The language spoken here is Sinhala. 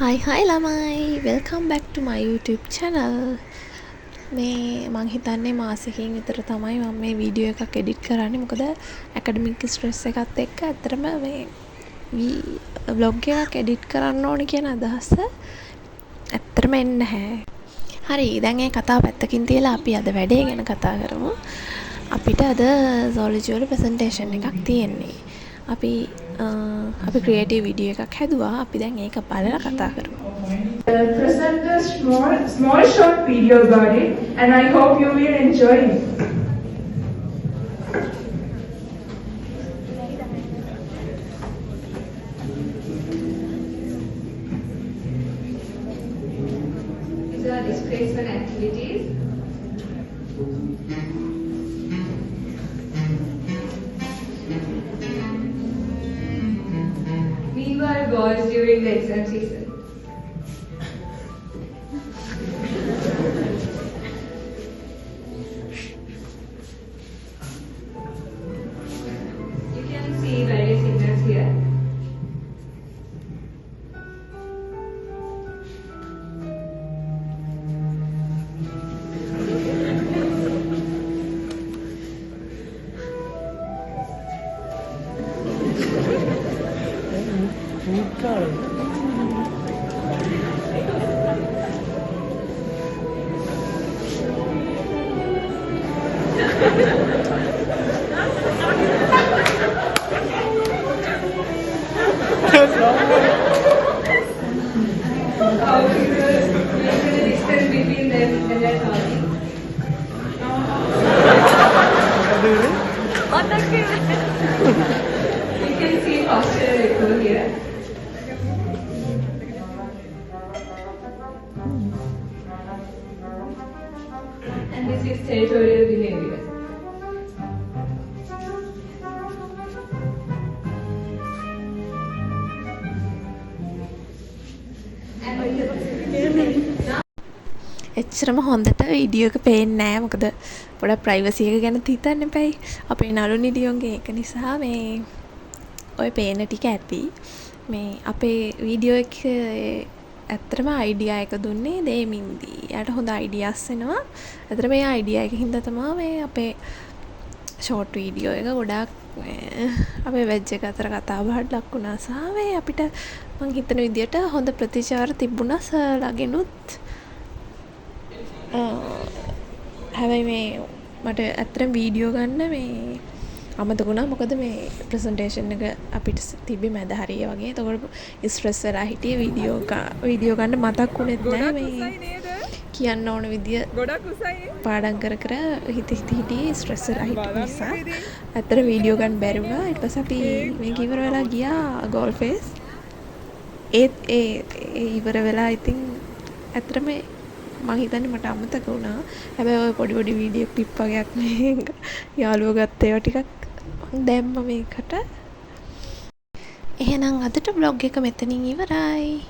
Hi ළමයි, welcome back to my YouTube channel. මේ මං හිතන්නේ මාසෙකින් විතර තමයි මම මේ වීඩියෝ එකක් එඩිට් කරන්නේ. මොකද ඇකඩමික් ස්ට්‍රෙස් එකත් එක්ක ඇත්තටම මේ vlog එකක් එඩිට් කරන්න ඕනේ කියන අදහස ඇත්තටම එන්නේ නැහැ. හරි, දැන් මේ කතාව පැත්තකින් තියලා අපි අද වැඩේ ගැන කතා කරමු. අපිට අද zoology වල presentation එකක් තියෙන්නේ. අපි ක්‍රියේටිව් වීඩියෝ එකක් හැදුවා. අපි දැන් ඒක බලලා කතා කරමු. Present a small short video about it, and I hope you will enjoy it. These are displacement activities. Meanwhile, boys during the exam season. You can see various signals here. How to measure the distance between them and their target. You can see posture echo here. And this is territorial behavior. එච්චරම හොඳට වීඩියෝ එක පේන්නේ නැහැ. මොකද පොඩක් ප්‍රයිවසි එක ගැන හිතන්න එපයි. අපේ නළු නිලියෝගේ ඒක නිසා මේ ඔය පේන ටික ඇති. මේ අපේ වීඩියෝ එක ඇත්තටම අයිඩියා එක දුන්නේ දේමින්දී. එයාට හොඳ අයිඩියාස් එනවා. ඇත්තට මේ අයිඩියා එකකින් හින්දා තමයි මේ අපේ ෂෝට් වීඩියෝ එක ගොඩාක් අපේ වෙජ් එක අතර කතා බහට ලක් වුණා. සහ මේ අපිට මං හිතන විදියට හොඳ ප්‍රතිචාර තිබුණා සර්ලාගෙනුත්. හැබැයි මේ මට ඇත්තටම වීඩියෝ ගන්න මේ අමතක වුණා. මොකද මේ ප්‍රසන්ටේෂන් එක අපිට තිබ්බේ මැද හරිය වගේ. ඒතකොට ස්ට්‍රෙස් වෙලා හිටියේ වීඩියෝ ගන්න මතක් වුණෙත් නෑ. මේ කියන්න ඕන විදිය පාඩම් කර කර හිටියේ ස්ට්‍රෙස් වෙලා හිටිය නිසා. ඇත්තට වීඩියෝ ගන්න බැරි වුණා. ඊට පස්සේ අපි මේක ඉවර වෙලා ගියා ගෝල් ෆේස්. ඒ ඉවර වෙලා ඉතින් ඇත්තටම මං හිතන්නේ මට අමතක වුණා. හැබැයි ඔය පොඩි වීඩියෝ ක්ලිප් වගේක් මේ යාළුවෝ ගත්ත ඒවා ටිකක් මං දැම්ම මේකට. එහෙනම් අදට vlog එක මෙතනින් ඉවරයි.